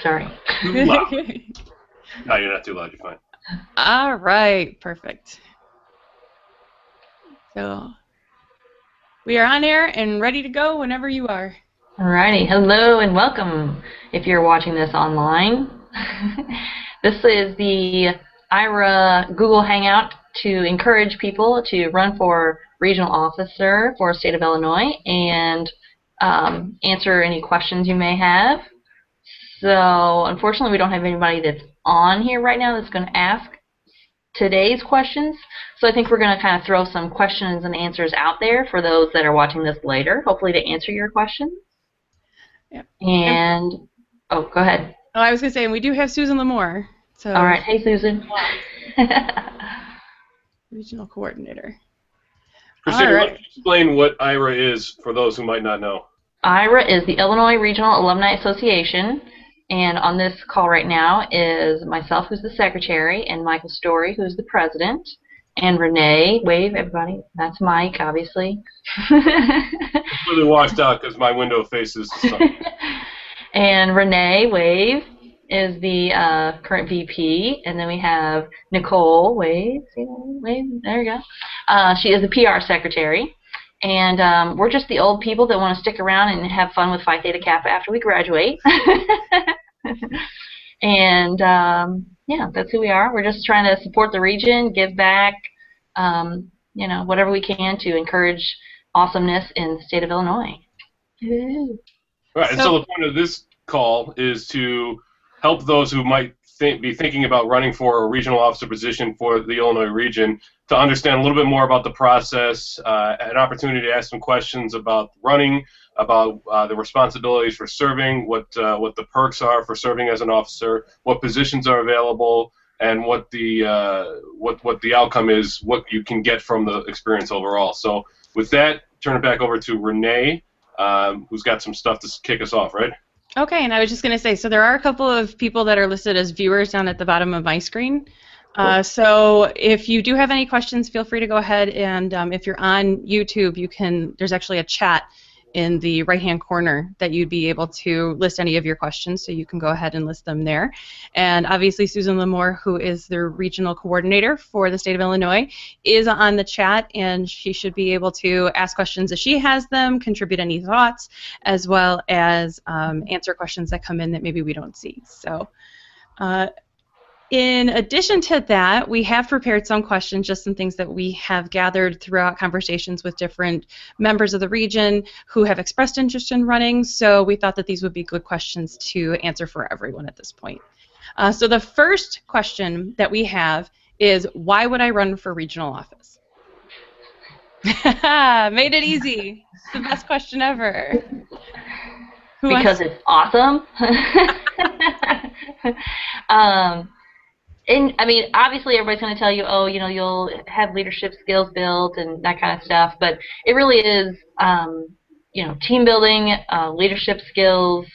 Sorry. Too loud. No, you're not too loud. You're fine. All right, perfect. So we are on air and ready to go whenever you are. Alrighty, hello and welcome if you're watching this online. This is the IRA Google Hangout to encourage people to run for regional officer for the state of Illinois and answer any questions you may have. So unfortunately we don't have anybody that's on here right now that's going to ask today's questions. So I think we're going to kind of throw some questions and answers out there for those that are watching this later, hopefully to answer your questions. Yep. And, oh, go ahead. Oh, I was going to say, and we do have Susan Lamore. So, all right. Hey, Susan. Regional coordinator. Christina, All right. why don't you explain what IRA is for those who might not know? IRA is the Illinois Regional Alumni Association. And on this call right now is myself, who's the secretary, and Michael Story, who's the president, and Renee. Wave, everybody. That's Mike, obviously. It's really washed out because my window faces the sun. And Renee, wave, is the current VP. And then we have Nicole, wave, see that? Wave, there you go. She is the PR secretary. And we're just the old people that want to stick around and have fun with Phi Theta Kappa after we graduate. And yeah, that's who we are. We're just trying to support the region, give back, you know, whatever we can to encourage awesomeness in the state of Illinois. Right, and so the point of this call is to help those who might be thinking about running for a regional officer position for the Illinois region to understand a little bit more about the process, an opportunity to ask some questions about running, about the responsibilities for serving, what the perks are for serving as an officer, what positions are available, and what the outcome is, what you can get from the experience overall. So with that, turn it back over to Renee, who's got some stuff to kick us off, right? Okay, and I was just going to say, so there are a couple of people that are listed as viewers down at the bottom of my screen. Cool. So if you do have any questions, feel free to go ahead, and if you're on YouTube, there's actually a chat in the right-hand corner that you'd be able to list any of your questions, so you can go ahead and list them there. And obviously Susan Lamore, who is the regional coordinator for the state of Illinois, is on the chat, and she should be able to ask questions as she has them, contribute any thoughts, as well as answer questions that come in that maybe we don't see. So in addition to that, we have prepared some questions, just some things that we have gathered throughout conversations with different members of the region who have expressed interest in running, so we thought that these would be good questions to answer for everyone at this point. So the first question that we have is, why would I run for regional office? Made it easy. It's the best question ever. Because it's awesome. And I mean, obviously, everybody's going to tell you, oh, you know, you'll have leadership skills built and that kind of stuff. But it really is, you know, team building, leadership skills.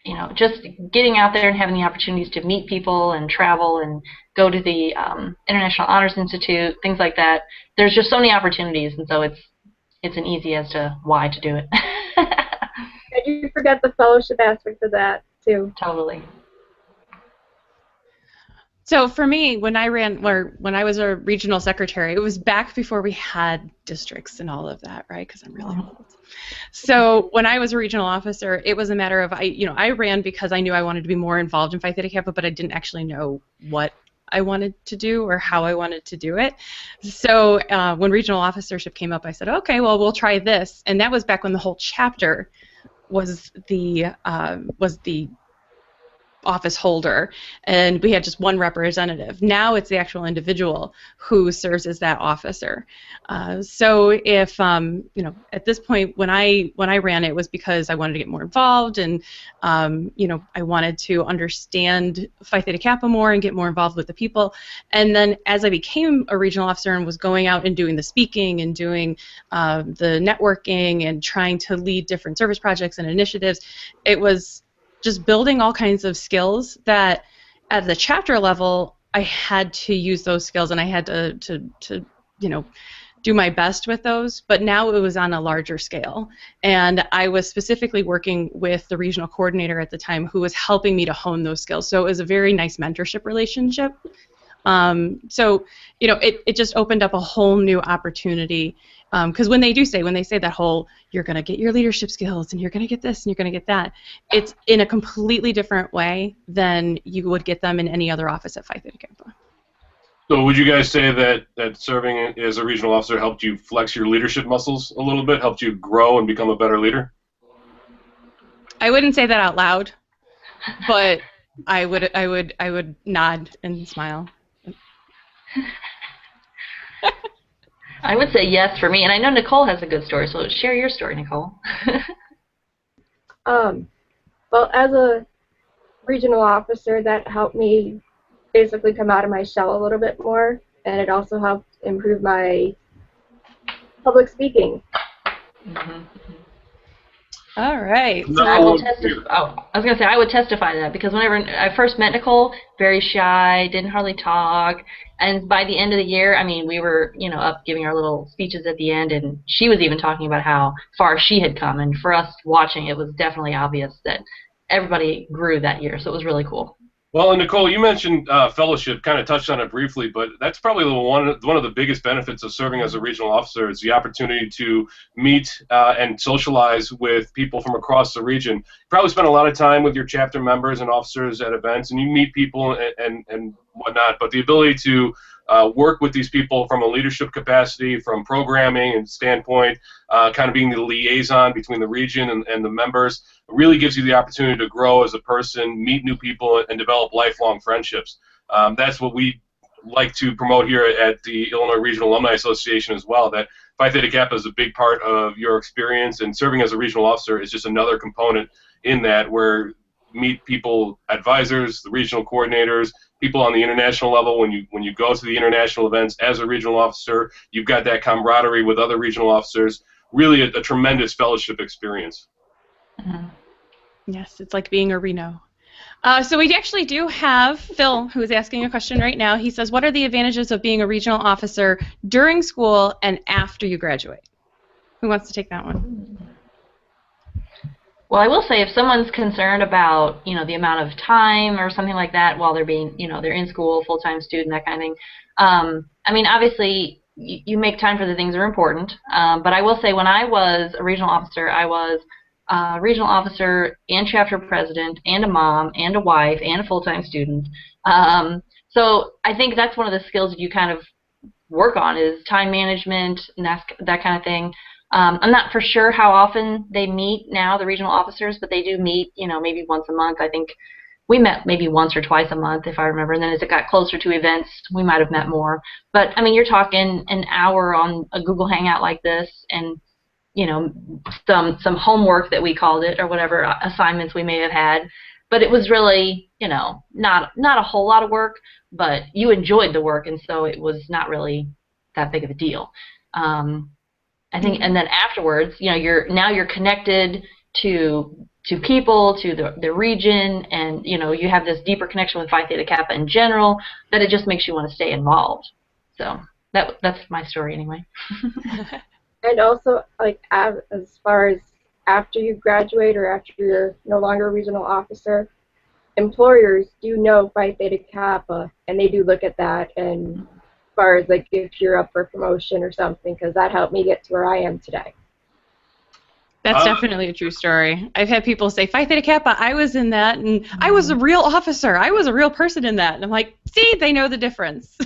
You know, just getting out there and having the opportunities to meet people and travel and go to the International Honors Institute, things like that. There's just so many opportunities, and so it's an easy as to why to do it. And you forget the fellowship aspect of that too. Totally. So for me, when I was a regional secretary, it was back before we had districts and all of that, right? Because I'm really old. So when I was a regional officer, it was a matter of I ran because I knew I wanted to be more involved in Phi Theta Kappa, but I didn't actually know what I wanted to do or how I wanted to do it. So when regional officership came up, I said, okay, well, we'll try this, and that was back when the whole chapter was the office holder, and we had just one representative. Now it's the actual individual who serves as that officer. So if at this point when I ran, it was because I wanted to get more involved, and I wanted to understand Phi Theta Kappa more and get more involved with the people. And then as I became a regional officer and was going out and doing the speaking and doing the networking and trying to lead different service projects and initiatives, it was just building all kinds of skills that at the chapter level I had to use those skills, and I had to do my best with those, but now it was on a larger scale. And I was specifically working with the regional coordinator at the time who was helping me to hone those skills. So it was a very nice mentorship relationship. So, you know, it just opened up a whole new opportunity. Because when they say that whole, you're going to get your leadership skills and you're going to get this and you're going to get that, it's in a completely different way than you would get them in any other office at Phi Theta Kappa. So would you guys say that serving as a regional officer helped you flex your leadership muscles a little bit, helped you grow and become a better leader? I wouldn't say that out loud, but I would nod and smile. I would say yes for me, and I know Nicole has a good story, so share your story, Nicole. Well, as a regional officer, that helped me basically come out of my shell a little bit more, and it also helped improve my public speaking. Mm-hmm. All right. So I will I was going to say I would testify to that, because whenever I first met Nicole, very shy, didn't hardly talk, and by the end of the year, I mean, we were, you know, up giving our little speeches at the end, and she was even talking about how far she had come, and for us watching, it was definitely obvious that everybody grew that year, so it was really cool. Well, and Nicole, you mentioned fellowship, kind of touched on it briefly, but that's probably one of the biggest benefits of serving as a regional officer is the opportunity to meet and socialize with people from across the region. You probably spend a lot of time with your chapter members and officers at events, and you meet people and whatnot, but the ability to work with these people from a leadership capacity, from programming and standpoint, kind of being the liaison between the region and the members, really gives you the opportunity to grow as a person, meet new people, and develop lifelong friendships. That's what we like to promote here at the Illinois Regional Alumni Association as well, that Phi Theta Kappa is a big part of your experience, and serving as a regional officer is just another component in that, where meet people, advisors, the regional coordinators, people on the international level. When you go to the international events as a regional officer, you've got that camaraderie with other regional officers. Really a tremendous fellowship experience. Mm-hmm. Yes, it's like being a Reno. So we actually do have Phil, who is asking a question right now. He says, what are the advantages of being a regional officer during school and after you graduate? Who wants to take that one? Well, I will say, if someone's concerned about, you know, the amount of time or something like that while they're being, you know, they're in school, full-time student, that kind of thing. I mean, obviously, you make time for the things that are important. But I will say, when I was a regional officer, I was a regional officer and chapter president and a mom and a wife and a full-time student. So I think that's one of the skills that you kind of work on, is time management and that kind of thing. I'm not for sure how often they meet now, the regional officers, but they do meet, you know, maybe once a month. I think we met maybe once or twice a month, if I remember, and then as it got closer to events, we might have met more. But, I mean, you're talking an hour on a Google Hangout like this, and, you know, some homework that we called it, or whatever assignments we may have had. But it was really, you know, not a whole lot of work, but you enjoyed the work, and so it was not really that big of a deal. I think, and then afterwards, you know, you're connected to people, to the region, and, you know, you have this deeper connection with Phi Theta Kappa in general, that it just makes you want to stay involved. So that's my story anyway. And also, like, as far as after you graduate or after you're no longer a regional officer, employers do know Phi Theta Kappa, and they do look at that, and as far as, like, if you're up for promotion or something, because that helped me get to where I am today. That's definitely a true story. I've had people say, Phi Theta Kappa, I was in that, and I was a real officer. I was a real person in that. And I'm like, see, they know the difference.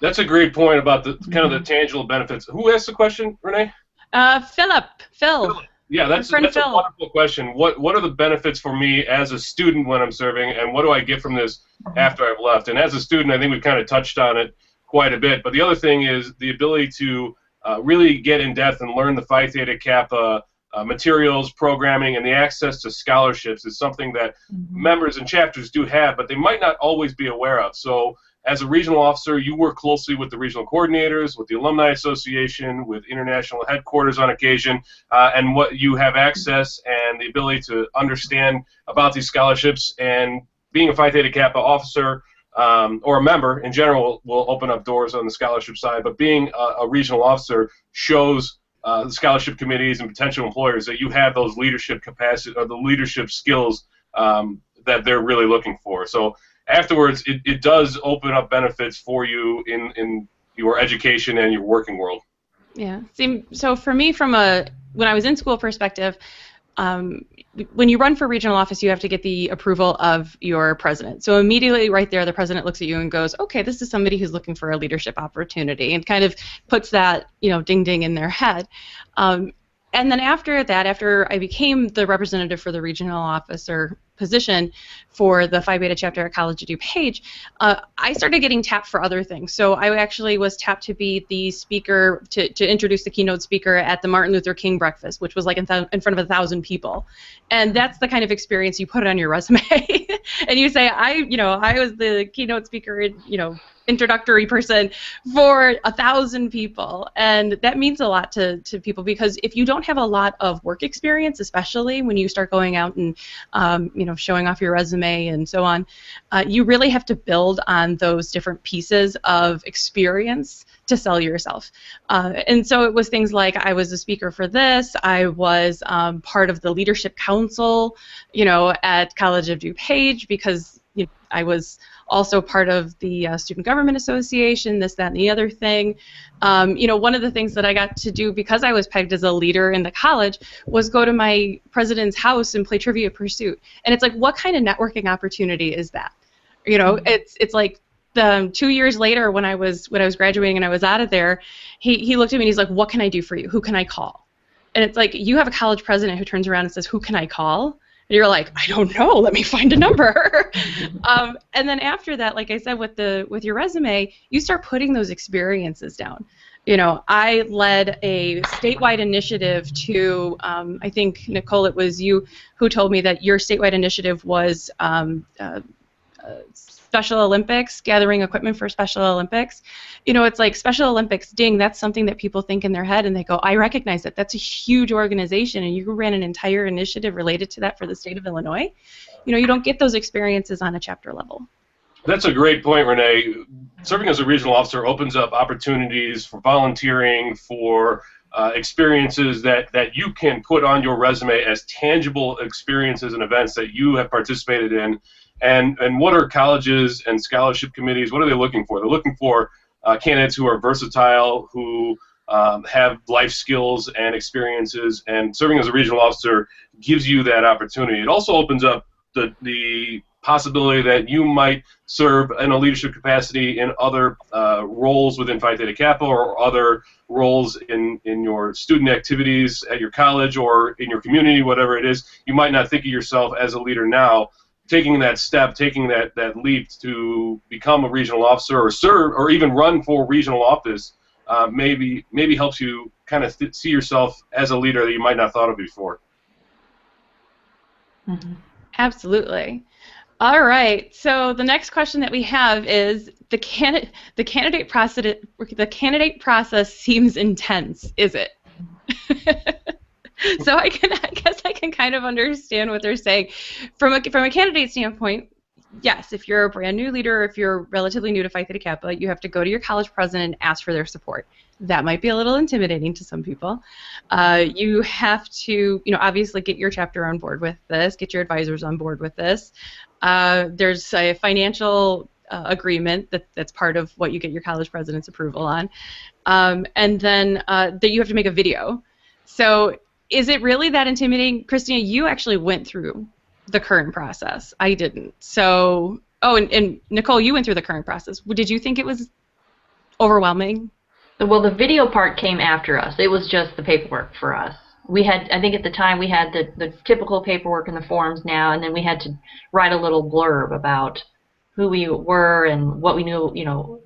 That's a great point about the kind of the tangible benefits. Who asked the question, Renee? Phil. Yeah, that's a wonderful question. What are the benefits for me as a student when I'm serving, and what do I get from this after I've left? And as a student, I think we've kind of touched on it quite a bit. But the other thing is the ability to really get in depth and learn the Phi Theta Kappa materials, programming, and the access to scholarships is something that members and chapters do have, but they might not always be aware of. So as a regional officer, you work closely with the regional coordinators, with the Alumni Association, with international headquarters on occasion, and what you have access and the ability to understand about these scholarships. And being a Phi Theta Kappa officer, or a member in general will open up doors on the scholarship side, but being a regional officer shows the scholarship committees and potential employers that you have those leadership capacity or the leadership skills that they're really looking for. So afterwards, it does open up benefits for you in your education and your working world. Yeah. So for me, from when I was in school perspective, when you run for regional office, you have to get the approval of your president. So immediately right there, the president looks at you and goes, okay, this is somebody who's looking for a leadership opportunity, and kind of puts that, ding ding in their head. And then after that, after I became the representative for the regional officer position for the Phi Beta chapter at College of DuPage, I started getting tapped for other things. So I actually was tapped to be the speaker, to introduce the keynote speaker at the Martin Luther King breakfast, which was like in front of 1,000 people. And that's the kind of experience you put on your resume. And you say, I was the keynote speaker, introductory person for 1,000 people, and that means a lot to people, because if you don't have a lot of work experience, especially when you start going out and showing off your resume and so on, you really have to build on those different pieces of experience to sell yourself. And so it was things like I was a speaker for this, I was part of the leadership council, at College of DuPage, because I was also part of the Student Government Association, this, that, and the other thing. One of the things that I got to do because I was pegged as a leader in the college was go to my president's house and play Trivia Pursuit. And it's like, what kind of networking opportunity is that? It's like 2 years later when I was graduating and I was out of there, he looked at me and he's like, what can I do for you? Who can I call? And it's like, you have a college president who turns around and says, who can I call? And you're like, I don't know, let me find a number. And then after that, like I said, with your resume, you start putting those experiences down. I led a statewide initiative to, I think, Nicole, it was you who told me that your statewide initiative was Special Olympics, gathering equipment for Special Olympics. It's like Special Olympics, ding, that's something that people think in their head, and they go, I recognize that. That's a huge organization, and you ran an entire initiative related to that for the state of Illinois. You don't get those experiences on a chapter level. That's a great point, Renee. Serving as a regional officer opens up opportunities for volunteering, for experiences that you can put on your resume as tangible experiences and events that you have participated in. And what are colleges and scholarship committees, what are they looking for? They're looking for candidates who are versatile, who have life skills and experiences, and serving as a regional officer gives you that opportunity. It also opens up the possibility that you might serve in a leadership capacity in other roles within Phi Theta Kappa, or other roles in your student activities at your college or in your community, whatever it is. You might not think of yourself as a leader now. Taking that step, taking that leap to become a regional officer or serve or even run for regional office maybe helps you kind of see yourself as a leader that you might not have thought of before. Mm-hmm. Absolutely. All right. So the next question that we have is the candidate process seems intense. Is it? So I guess I can kind of understand what they're saying. From a candidate standpoint, yes, if you're a brand new leader, or if you're relatively new to Phi Theta Kappa, you have to go to your college president and ask for their support. That might be a little intimidating to some people. You have to, obviously get your chapter on board with this, get your advisors on board with this. There's a financial agreement that's part of what you get your college president's approval on. And then that you have to make a video. So is it really that intimidating? Christina, you actually went through the current process. I didn't. So, and Nicole, you went through the current process. Did you think it was overwhelming? Well, the video part came after us. It was just the paperwork for us. We had, I think at the time, we had the typical paperwork and the forms now, and then we had to write a little blurb about who we were and what we knew,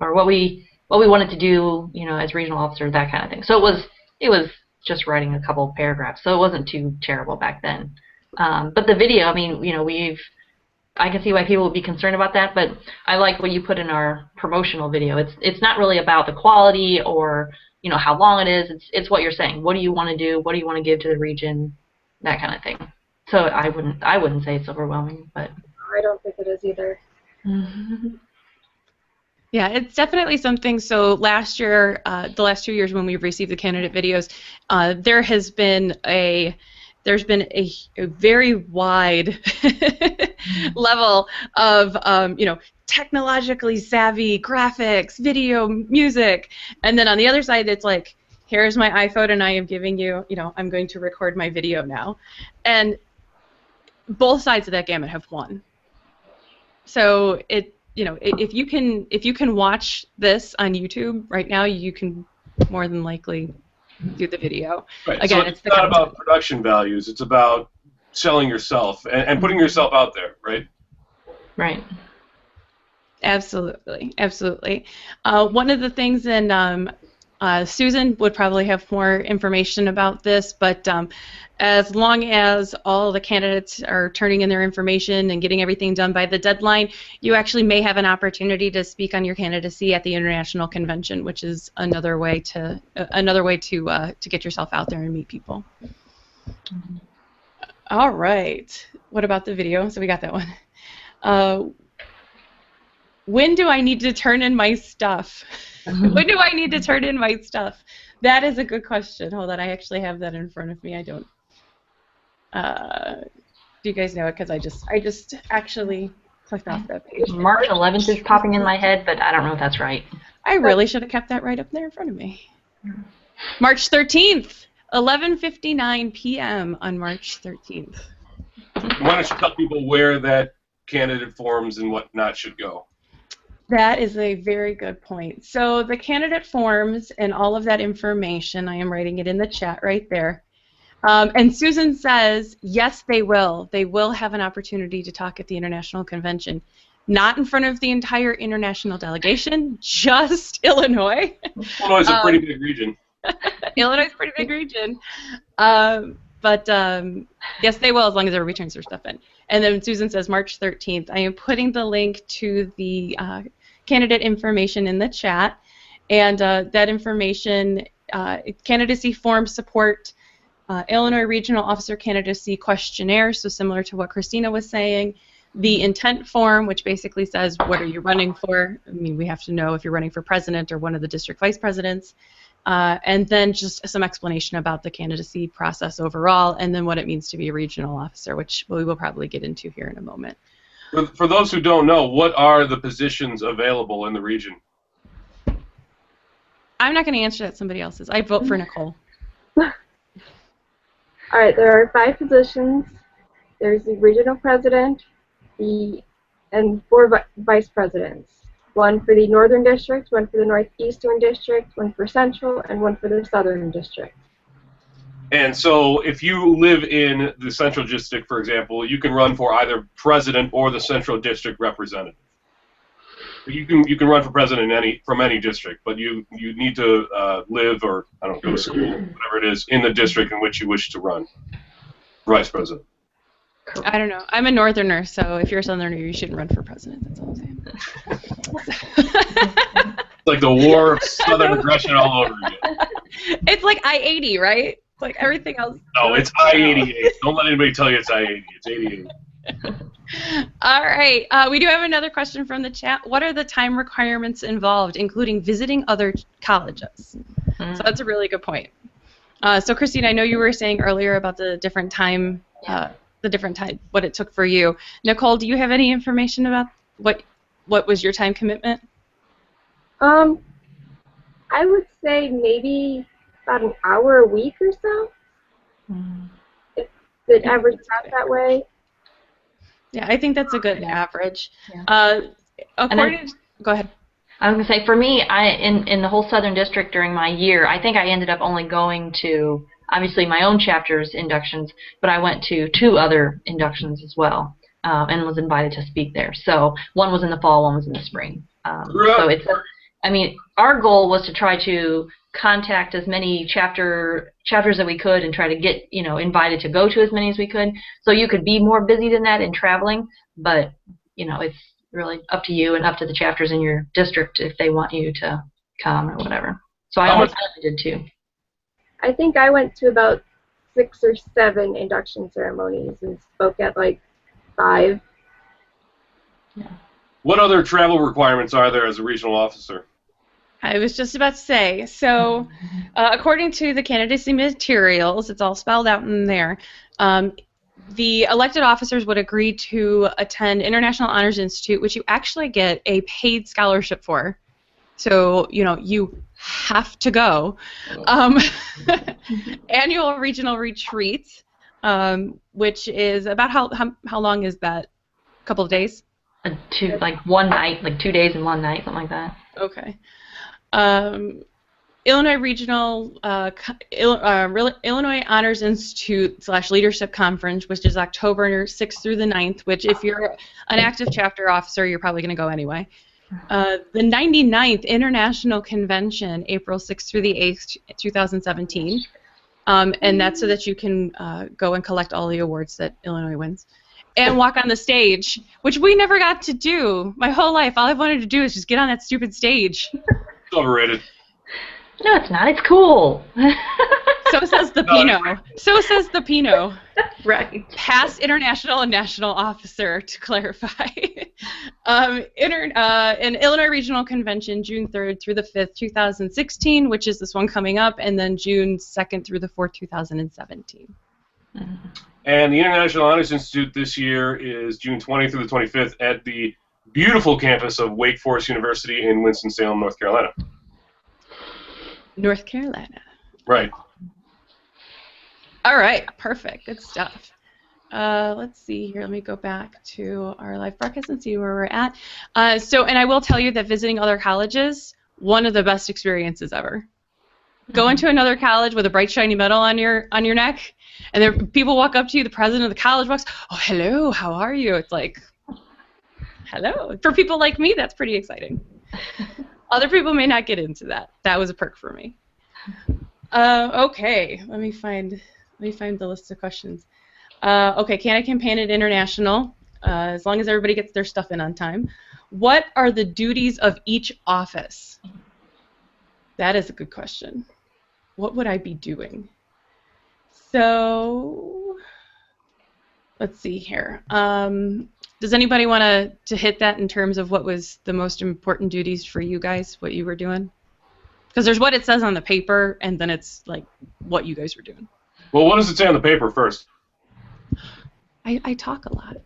or what we wanted to do, as regional officers, that kind of thing. So it was just writing a couple of paragraphs, so it wasn't too terrible back then. But the video, I mean, I can see why people would be concerned about that, but I like what you put in our promotional video. It's not really about the quality or how long it is. It's what you're saying. What do you want to do? What do you want to give to the region? That kind of thing. So I wouldn't say it's overwhelming, but I don't think it is either. Yeah, it's definitely something. So last year, the last 2 years when we've received the candidate videos, there's been a very wide level of technologically savvy graphics, video, music, and then on the other side it's like, here's my iPhone and I am giving you, I'm going to record my video now, and both sides of that gamut have won. So if you can watch this on YouTube right now, you can more than likely do the video. Right. Again, so it's not about production values. It's about selling yourself and putting yourself out there, right? Right. Absolutely, absolutely. One of the things, and Susan would probably have more information about this, but as long as all the candidates are turning in their information and getting everything done by the deadline, you actually may have an opportunity to speak on your candidacy at the International Convention, which is another way to get yourself out there and meet people. Mm-hmm. All right. What about the video? So we got that one. When do I need to turn in my stuff? When do I need to turn in my stuff? That is a good question. Hold on, I actually have that in front of me. I don't. Do you guys know it? Because I just actually clicked off that page. March 11th is popping in my head, but I don't know if that's right. I really should have kept that right up there in front of me. March 13th, 11:59 p.m. on March 13th. Why don't you tell people where that candidate forms and whatnot should go? That is a very good point. So the candidate forms and all of that information, I am writing it in the chat right there. And Susan says, yes, they will. They will have an opportunity to talk at the International Convention. Not in front of the entire international delegation, just Illinois. Illinois is a pretty big region. Illinois is a pretty big region. But yes, they will, as long as everybody turns their stuff in. And then Susan says March 13th. I am putting the link to the candidate information in the chat. And that information, candidacy forms support Illinois Regional Officer Candidacy Questionnaire, so similar to what Christina was saying. The intent form, which basically says what are you running for. I mean, we have to know if you're running for president or one of the district vice presidents. And then just some explanation about the candidacy process overall, and then what it means to be a regional officer, which we will probably get into here in a moment. For those who don't know, what are the positions available in the region? I'm not going to answer that. Somebody else is. I vote for Nicole. All right, there are 5 positions. There's the regional president, and 4 vice presidents. 1 for the Northern District, 1 for the Northeastern District, 1 for Central, and 1 for the Southern District. And so if you live in the Central District, for example, you can run for either president or the Central District representative. You can run for president from any district, but you need to live or, I don't know, go to school, whatever it is, in the district in which you wish to run for vice president. I don't know. I'm a northerner, so if you're a southerner, you shouldn't run for president. That's all I'm saying. It's like the war of southern aggression all over again. It's like I-80, right? It's like everything else. No, it's I-88. Don't let anybody tell you it's I-80. It's 88. All right. We do have another question from the chat. What are the time requirements involved, including visiting other colleges? So that's a really good point. So, Christine, I know you were saying earlier about the different time, what it took for you. Nicole, do you have any information about what was your time commitment? I would say maybe about an hour a week or so. If it averaged out that way. Yeah, I think that's a good average. Yeah. Go ahead. I was going to say, for me, in the whole Southern District during my year, I think I ended up only going to, obviously, my own chapter's inductions, but I went to 2 other inductions as well, and was invited to speak there. So one was in the fall, one was in the spring. So it's, I mean, our goal was to try to contact as many chapters that we could and try to get, invited to go to as many as we could. So you could be more busy than that in traveling, but, it's really up to you and up to the chapters in your district if they want you to come or whatever. So I only did 2. I think I went to about 6 or 7 induction ceremonies and spoke at like 5. Yeah. What other travel requirements are there as a regional officer? I was just about to say, so according to the candidacy materials, it's all spelled out in there, the elected officers would agree to attend International Honors Institute, which you actually get a paid scholarship for. So, you know, you have to go. Annual regional retreats, which is about how long is that? A couple of days? Like 1 night, like 2 days and 1 night, something like that. Okay. Illinois Regional Illinois Honors Institute / Leadership Conference, which is October 6th through the 9th, which if you're an active chapter officer, you're probably going to go anyway. The 99th International Convention, April 6th through the 8th, 2017. And that's so that you can go and collect all the awards that Illinois wins. And walk on the stage, which we never got to do. My whole life, all I've wanted to do is just get on that stupid stage. It's overrated. No, it's not. It's cool. So says the Pinot. So says the Pinot. Right. Past international and national officer, to clarify. An Illinois Regional Convention, June 3rd through the 5th, 2016, which is this one coming up, and then June 2nd through the 4th, 2017. Mm-hmm. And the International Honors Institute this year is June 20th through the 25th at the beautiful campus of Wake Forest University in Winston-Salem, North Carolina. North Carolina. Right. All right, perfect. Good stuff. Let's see here. Let me go back to our live broadcast and see where we're at. And I will tell you that visiting other colleges, one of the best experiences ever. Going to another college with a bright, shiny medal on your neck, and there people walk up to you. The president of the college walks. Oh, hello. How are you? It's like, hello. For people like me, that's pretty exciting. Other people may not get into that. That was a perk for me. Okay, let me find the list of questions. Okay, can I campaign at International? As long as everybody gets their stuff in on time. What are the duties of each office? That is a good question. What would I be doing? So, let's see here. Does anybody want to hit that in terms of what was the most important duties for you guys, what you were doing? Because there's what it says on the paper, and then it's like what you guys were doing. Well, what does it say on the paper first? I talk a lot.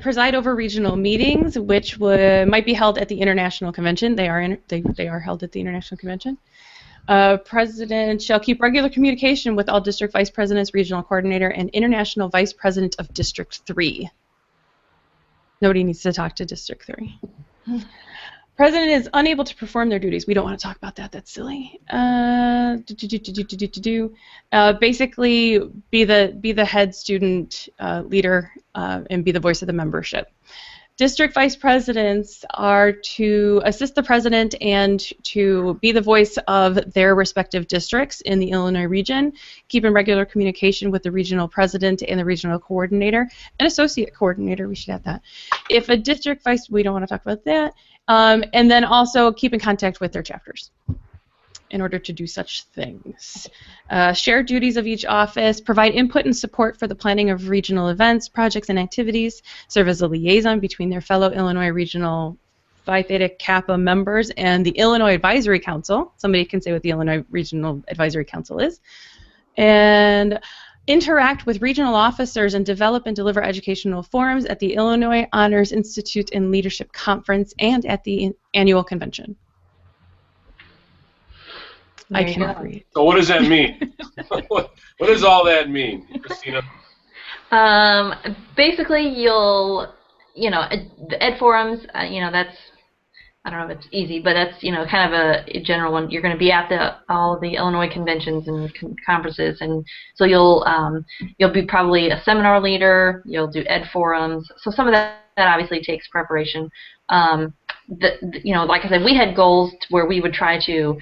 Preside over regional meetings, which might be held at the International Convention. They are held at the International Convention. President shall keep regular communication with all district vice presidents, regional coordinator, and international vice president of District 3. Nobody needs to talk to District 3. President is unable to perform their duties. We don't want to talk about that. That's silly. Basically, be the head student leader and be the voice of the membership. District vice presidents are to assist the president and to be the voice of their respective districts in the Illinois region, keep in regular communication with the regional president and the regional coordinator, and associate coordinator, we should have that. If a district vice, we don't want to talk about that, and then also keep in contact with their chapters in order to do such things. Share duties of each office, provide input and support for the planning of regional events, projects, and activities, serve as a liaison between their fellow Illinois Regional Phi Theta Kappa members and the Illinois Advisory Council. Somebody can say what the Illinois Regional Advisory Council is. And interact with regional officers and develop and deliver educational forums at the Illinois Honors Institute and Leadership Conference and at the annual convention. I cannot read. So what does that mean? What does all that mean, Christina? Basically, the ed forums, that's, I don't know if it's easy, but that's, kind of a general one. You're going to be at all the Illinois conventions and conferences, and so you'll be probably a seminar leader. You'll do ed forums. So some of that obviously takes preparation. Like I said, we had goals where we would try to,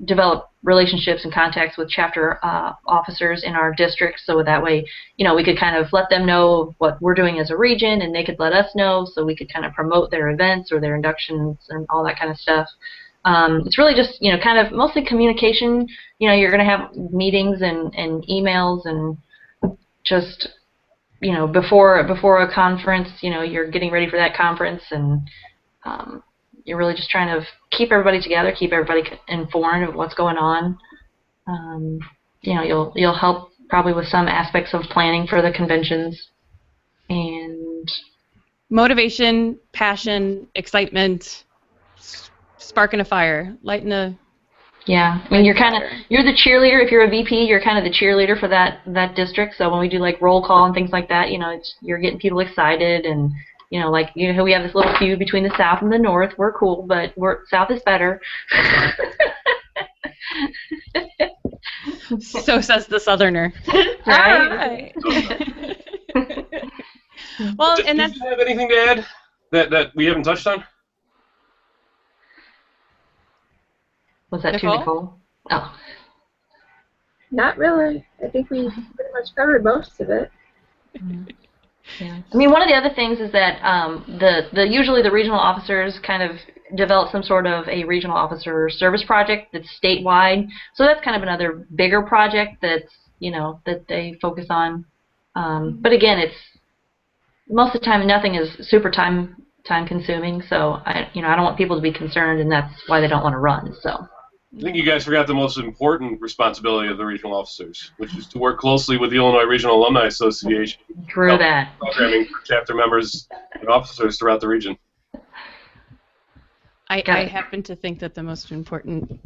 develop relationships and contacts with chapter officers in our district, so that way, we could kind of let them know what we're doing as a region, and they could let us know, so we could kind of promote their events or their inductions and all that kind of stuff. It's really just, kind of mostly communication. You're going to have meetings and emails and just before a conference, you're getting ready for that conference, and you're really just trying to keep everybody together, keep everybody informed of what's going on. You'll help probably with some aspects of planning for the conventions, and motivation, passion, excitement, sparking a fire, lighting a. Yeah, I mean, you're the cheerleader. If you're a VP, you're kind of the cheerleader for that district. So when we do like roll call and things like that, you're getting people excited, and we have this little feud between the South and the North. We're cool, but South is better. So says the Southerner. Right. Well, and do you have anything to add that we haven't touched on? Was that Nicole? to Nicole? Oh. Not really. I think we pretty much covered most of it. Yeah. I mean, one of the other things is that usually the regional officers kind of develop some sort of a regional officer service project that's statewide. So that's kind of another bigger project that's that they focus on. But again, it's most of the time nothing is super time consuming. So I don't want people to be concerned, and that's why they don't want to run. So. I think you guys forgot the most important responsibility of the regional officers, which is to work closely with the Illinois Regional Alumni Association. True that. Programming for chapter members and officers throughout the region. I happen to think that the most important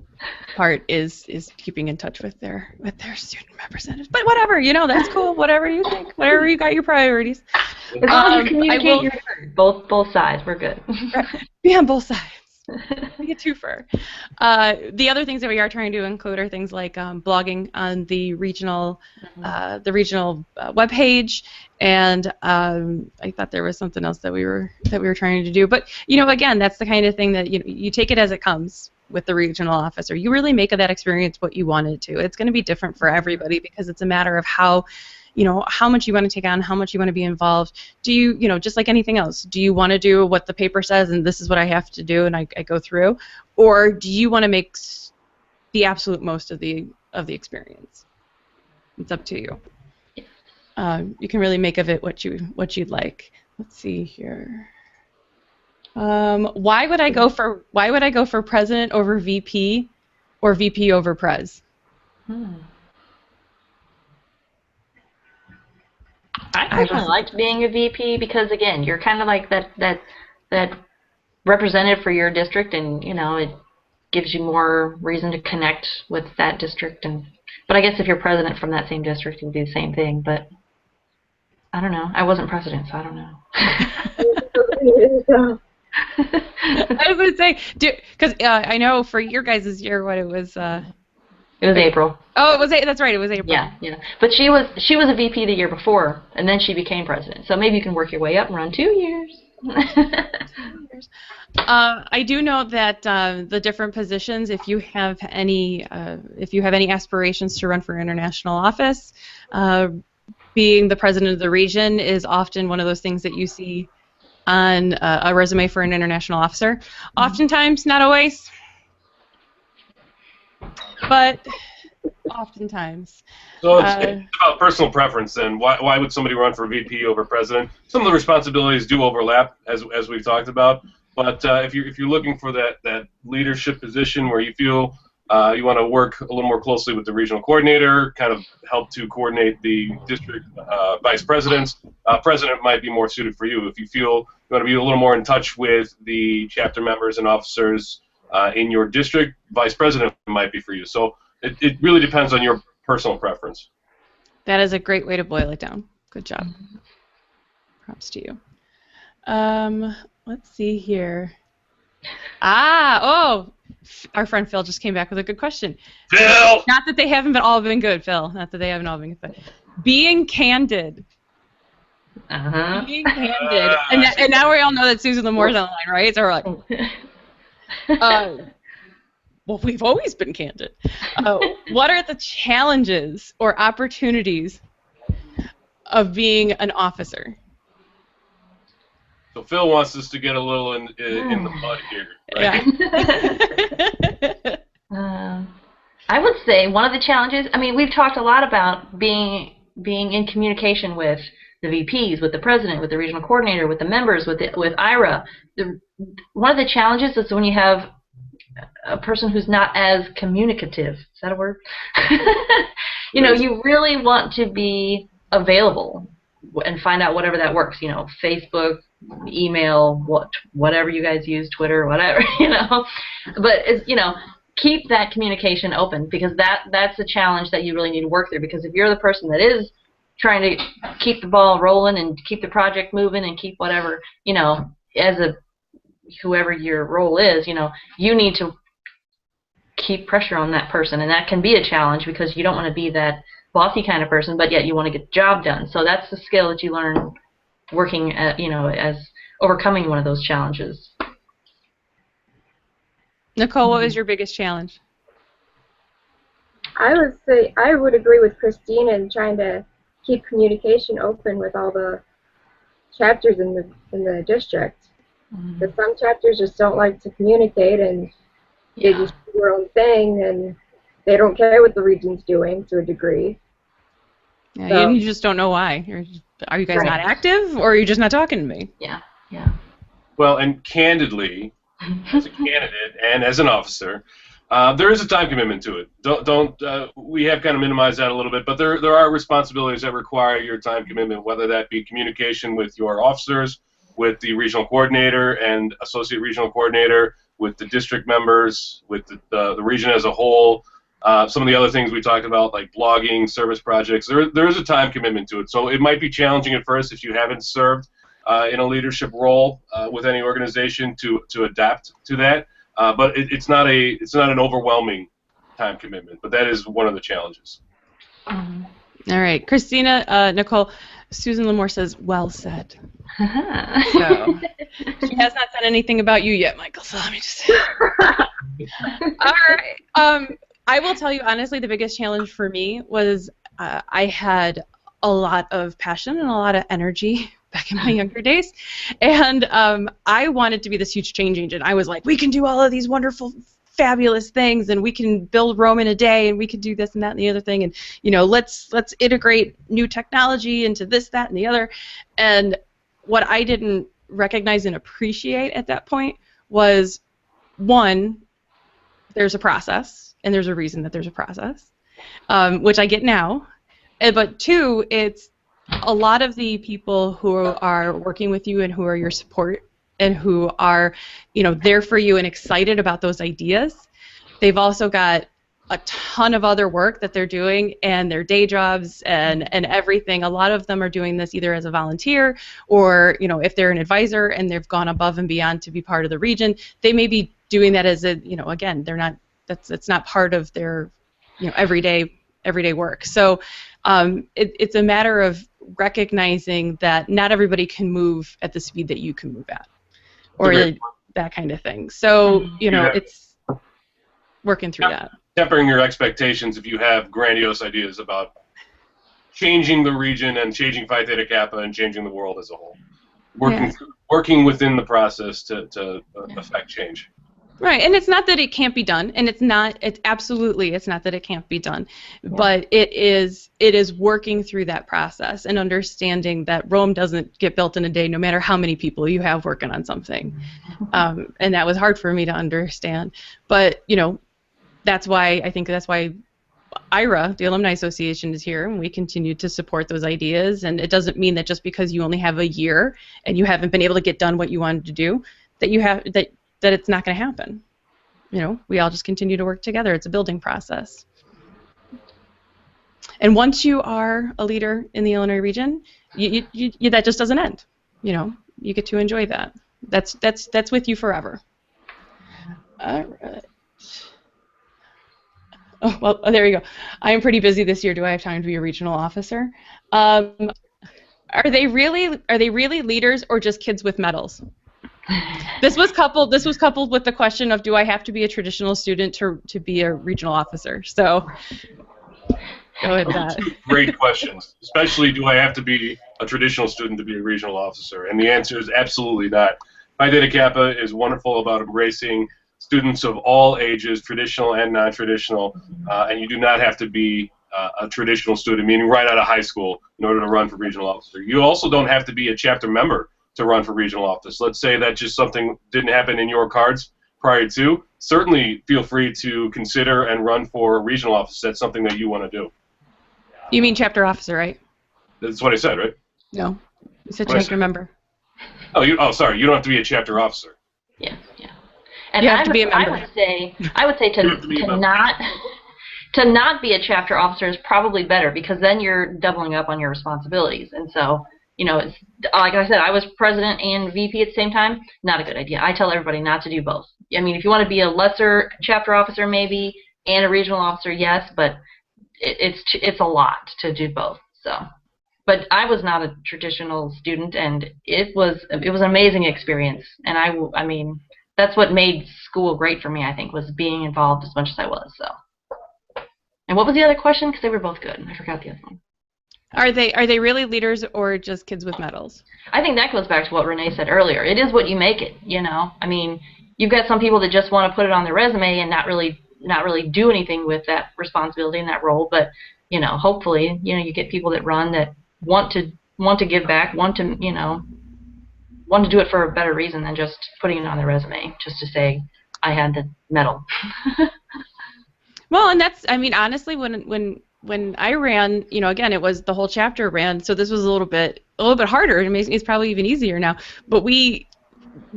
part is keeping in touch with their student representatives. But whatever, that's cool. Whatever you think, whatever you got your priorities. As long as you communicate your both sides, we're good. Be on both sides. Be a twofer. The other things that we are trying to include are things like blogging on the regional webpage, and I thought there was something else that we were trying to do. But again, that's the kind of thing that you take it as it comes with the regional officer. You really make of that experience what you want it to. It's going to be different for everybody because it's a matter of how much you want to take on, how much you want to be involved. Do you, just like anything else, do you want to do what the paper says and this is what I have to do and I go through? Or do you want to make the absolute most of the experience? It's up to you. You can really make of it what you'd like. Let's see here. Why would I go for president over VP or VP over pres? I personally liked being a VP because, again, you're kind of like that representative for your district, and it gives you more reason to connect with that district. But I guess if you're president from that same district, you do the same thing. But I don't know. I wasn't president, so I don't know. I was going to say, because I know for your guys' year, what it was. It was April. Oh, that's right. It was April. Yeah. But she was a VP the year before, and then she became president. So maybe you can work your way up and run 2 years. I do know that the different positions, if you have any aspirations to run for international office, being the president of the region is often one of those things that you see on a resume for an international officer. Oftentimes, not always. But oftentimes. So it's about personal preference, then. Why would somebody run for VP over president? Some of the responsibilities do overlap, as we've talked about. But if you're looking for that leadership position where you feel you want to work a little more closely with the regional coordinator, kind of help to coordinate the district vice presidents, president might be more suited for you. If you feel you want to be a little more in touch with the chapter members and officers in your district, vice president might be for you. So it really depends on your personal preference. That is a great way to boil it down. Good job. Props to you. Let's see here. Our friend Phil just came back with a good question. Phil! Not that they haven't all been good, Phil. Not that they haven't all been good. Being candid. Being candid. And now we all know that Susan Lamore's on the line, right? So we're like... well, we've always been candid. What are the challenges or opportunities of being an officer? So Phil wants us to get a little in the mud here. Right? Yeah. I would say one of the challenges, I mean, we've talked a lot about being in communication with the VPs, with the president, with the regional coordinator, with the members, with IRA. One of the challenges is when you have a person who's not as communicative. Is that a word? You really want to be available and find out whatever that works. Facebook, email, whatever you guys use, Twitter, whatever. But keep that communication open, because that's a challenge that you really need to work through. Because if you're the person that is trying to keep the ball rolling and keep the project moving and keep whatever, whoever your role is, you need to keep pressure on that person, and that can be a challenge because you don't want to be that bossy kind of person, but yet you want to get the job done. So that's the skill that you learn working at, as overcoming one of those challenges. Nicole, what was your biggest challenge? I would say I would agree with Christine in trying to keep communication open with all the chapters in the district. Because some chapters just don't like to communicate, and they just do their own thing, and they don't care what the region's doing to a degree. Yeah, So, you just don't know why. Are you guys not active, or are you just not talking to me? Yeah. Well, and candidly, as a candidate and as an officer, there is a time commitment to it. We have kind of minimized that a little bit, but there are responsibilities that require your time commitment, whether that be communication with your officers, with the regional coordinator and associate regional coordinator, with the district members, with the region as a whole. Some of the other things we talked about, like blogging, service projects, there is a time commitment to it. So it might be challenging at first if you haven't served in a leadership role with any organization to adapt to that. But it's not an overwhelming time commitment. But that is one of the challenges. All right, Christina, Nicole, Susan Lamore says, well said. So, she has not said anything about you yet, Michael, so let me just say. All right. I will tell you, honestly, the biggest challenge for me was I had a lot of passion and a lot of energy back in my younger days, and I wanted to be this huge change agent. I was like, we can do all of these wonderful, fabulous things, and we can build Rome in a day, and we can do this and that and the other thing, and let's integrate new technology into this, that, and the other. And what I didn't recognize and appreciate at that point was, one, there's a process, and there's a reason that there's a process, which I get now. But two, it's a lot of the people who are working with you and who are your support and who are, there for you and excited about those ideas. They've also got a ton of other work that they're doing and their day jobs and everything. A lot of them are doing this either as a volunteer or, if they're an advisor and they've gone above and beyond to be part of the region, they may be doing that as a, again, they're not, it's not part of their, everyday work. So it's a matter of recognizing that not everybody can move at the speed that you can move at, or that kind of thing. So, it's working through that. Tempering your expectations if you have grandiose ideas about changing the region and changing Phi Theta Kappa and changing the world as a whole. Working within the process to affect change. Right, and it's not that it can't be done, and it's not that it can't be done, but it is working through that process and understanding that Rome doesn't get built in a day, no matter how many people you have working on something, and that was hard for me to understand. But that's why IRA, the Alumni Association, is here, and we continue to support those ideas. And it doesn't mean that just because you only have a year and you haven't been able to get done what you wanted to do, that it's not going to happen. We all just continue to work together. It's a building process. And once you are a leader in the Illinois region, that just doesn't end. You get to enjoy that. That's with you forever. All right. Oh, well, there you go. I am pretty busy this year. Do I have time to be a regional officer? Are they really leaders or just kids with medals? This was coupled with the question of, do I have to be a traditional student to be a regional officer? So go with that. Great questions. Especially, do I have to be a traditional student to be a regional officer? And the answer is absolutely not. Phi Theta Kappa is wonderful about embracing students of all ages, traditional and non-traditional, and you do not have to be a traditional student, meaning right out of high school, in order to run for regional officer. You also don't have to be a chapter member to run for regional office. Let's say that just something didn't happen in your cards prior to. Certainly feel free to consider and run for regional office. That's something that you want to do. You mean chapter officer, right? That's what I said, right? No. You said What I chapter member. Oh, sorry. You don't have to be a chapter officer. Yeah, yeah. And You have to be a member. I would say to not be a chapter officer is probably better, because then you're doubling up on your responsibilities. And so, you know, it's, like I said, I was president and VP at the same time. Not a good idea. I tell everybody not to do both. I mean, if you want to be a lesser chapter officer maybe and a regional officer, yes, but it's a lot to do both. So, but I was not a traditional student, and it was an amazing experience. And I mean, that's what made school great for me, I think, was being involved as much as I was. So. And what was the other question? Because they were both good. I forgot the other one. Are they really leaders or just kids with medals? I think that goes back to what Renee said earlier. It is what you make it, you know. I mean, you've got some people that just want to put it on their resume and not really do anything with that responsibility and that role. But, you know, hopefully, you know, you get people that run that want to give back, want to do it for a better reason than just putting it on their resume, just to say I had the medal. Well, and that's, I mean, honestly, when I ran, you know, again, it was the whole chapter ran, so this was a little bit harder. I mean, it's probably even easier now. But we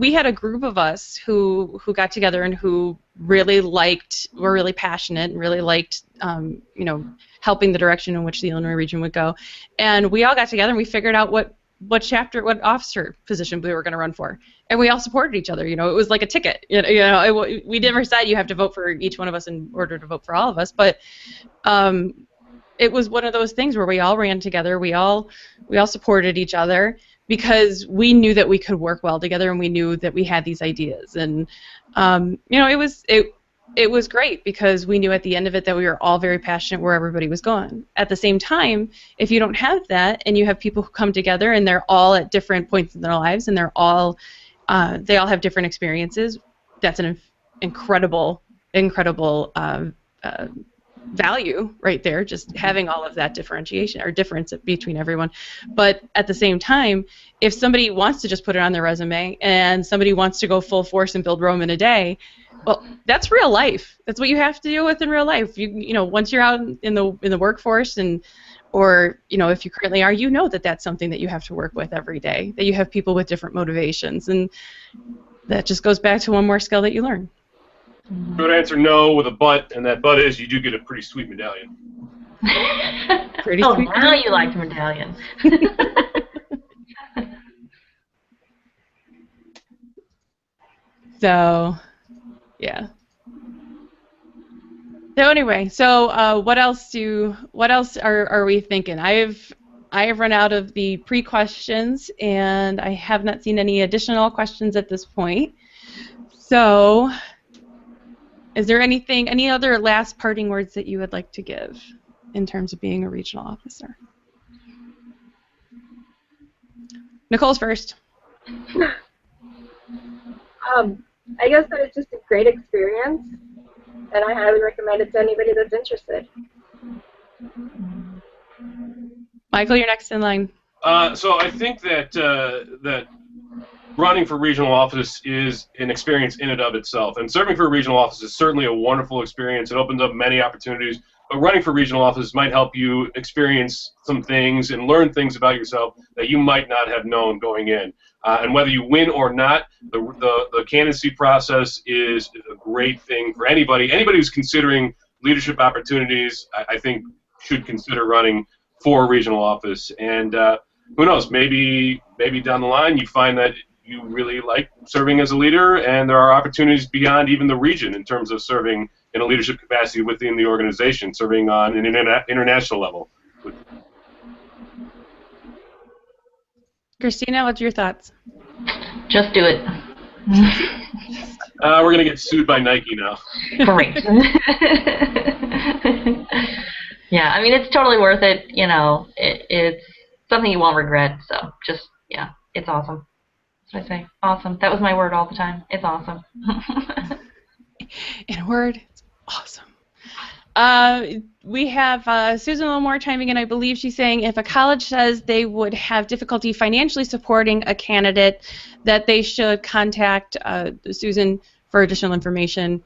had a group of us who got together and who really were really passionate and really liked, you know, helping the direction in which the Illinois region would go. And we all got together and we figured out what officer position we were going to run for, and we all supported each other. You know, it was like a ticket. We never said you have to vote for each one of us in order to vote for all of us, but it was one of those things where we all ran together. We all supported each other because we knew that we could work well together, and we knew that we had these ideas. And you know, it was great because we knew at the end of it that we were all very passionate where everybody was going. At the same time, if you don't have that and you have people who come together and they're all at different points in their lives and they all have different experiences, that's an incredible value right there, just having all of that differentiation or difference between everyone. But at the same time, if somebody wants to just put it on their resume and somebody wants to go full force and build Rome in a day, well, that's real life. That's what you have to deal with in real life. You know, once you're out in the workforce, or you know, if you currently are, you know that that's something that you have to work with every day. That you have people with different motivations, and that just goes back to one more skill that you learn. Good answer, no, with a but, and that but is you do get a pretty sweet medallion. Pretty oh, sweet. Now you like the medallion. So. Yeah. So anyway, what else are we thinking? I have run out of the pre-questions, and I have not seen any additional questions at this point. So, is there any other last parting words that you would like to give in terms of being a regional officer? Nicole's first. I guess that it's just a great experience, and I highly recommend it to anybody that's interested. Michael, you're next in line. So I think that running for regional office is an experience in and of itself, and serving for a regional office is certainly a wonderful experience. It opens up many opportunities, but running for regional office might help you experience some things and learn things about yourself that you might not have known going in. And whether you win or not, the candidacy process is a great thing for anybody. Anybody who's considering leadership opportunities, I think, should consider running for a regional office. And who knows, maybe down the line you find that you really like serving as a leader, and there are opportunities beyond even the region in terms of serving in a leadership capacity within the organization, serving on an international level. Christina, what's your thoughts? Just do it. We're going to get sued by Nike now. Great. Yeah, I mean, it's totally worth it. You know, it's something you won't regret. So just, yeah, it's awesome. That's what I say. Awesome. That was my word all the time. It's awesome. In a word, it's awesome. We have Susan Lamore chiming in. I believe she's saying if a college says they would have difficulty financially supporting a candidate, that they should contact Susan for additional information.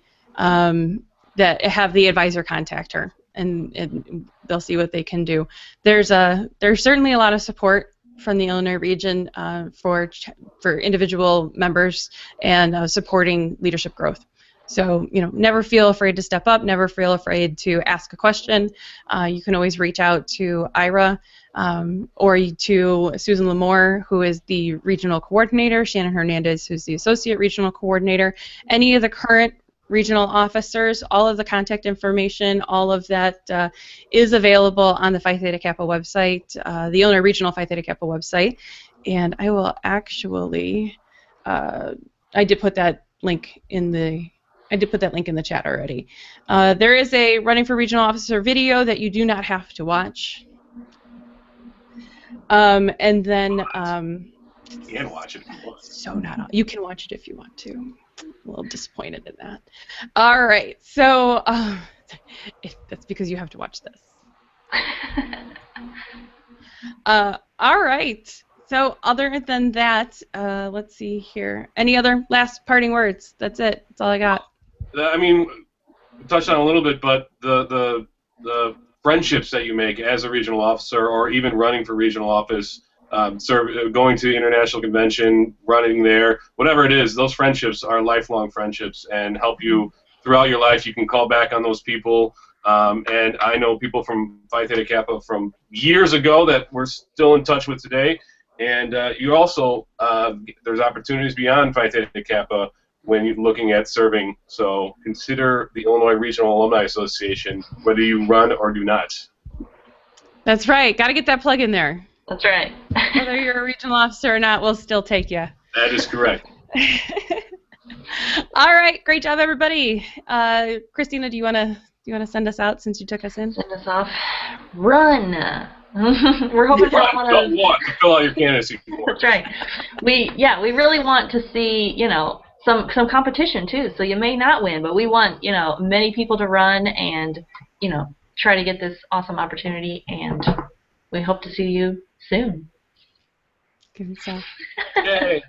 That have the advisor contact her, and they'll see what they can do. There's certainly a lot of support from the Illinois region for individual members and supporting leadership growth. So, never feel afraid to step up, never feel afraid to ask a question. You can always reach out to Ira or to Susan Lamore, who is the regional coordinator, Shannon Hernandez, who's the associate regional coordinator. Any of the current regional officers, all of the contact information, all of that is available on the Phi Theta Kappa website, the Illinois Regional Phi Theta Kappa website. And I will actually, I did put that link in the chat already. There is a Running for Regional Officer video that you do not have to watch. And then you can watch it if you want. So not you can watch it if you want to. I'm a little disappointed in that. All right, so that's because you have to watch this. All right. So other than that, let's see here. Any other last parting words? That's it. That's all I got. I mean, touched on a little bit, but the friendships that you make as a regional officer, or even running for regional office, going to international convention, running there, whatever it is, those friendships are lifelong friendships and help you throughout your life. You can call back on those people. And I know people from Phi Theta Kappa from years ago that we're still in touch with today. And you also, there's opportunities beyond Phi Theta Kappa when you're looking at serving. So consider the Illinois Regional Alumni Association, whether you run or do not. That's right. Got to get that plug in there. That's right. Whether you're a regional officer or not, we'll still take you. That is correct. All right. Great job, everybody. Christina, do you want to send us out since you took us in? Send us off. Run. We're hoping for a lot to fill out your candidacy form. That's right. We really want to see, some competition too. So you may not win, but we want, many people to run and, try to get this awesome opportunity, and we hope to see you soon. Good stuff. Yay.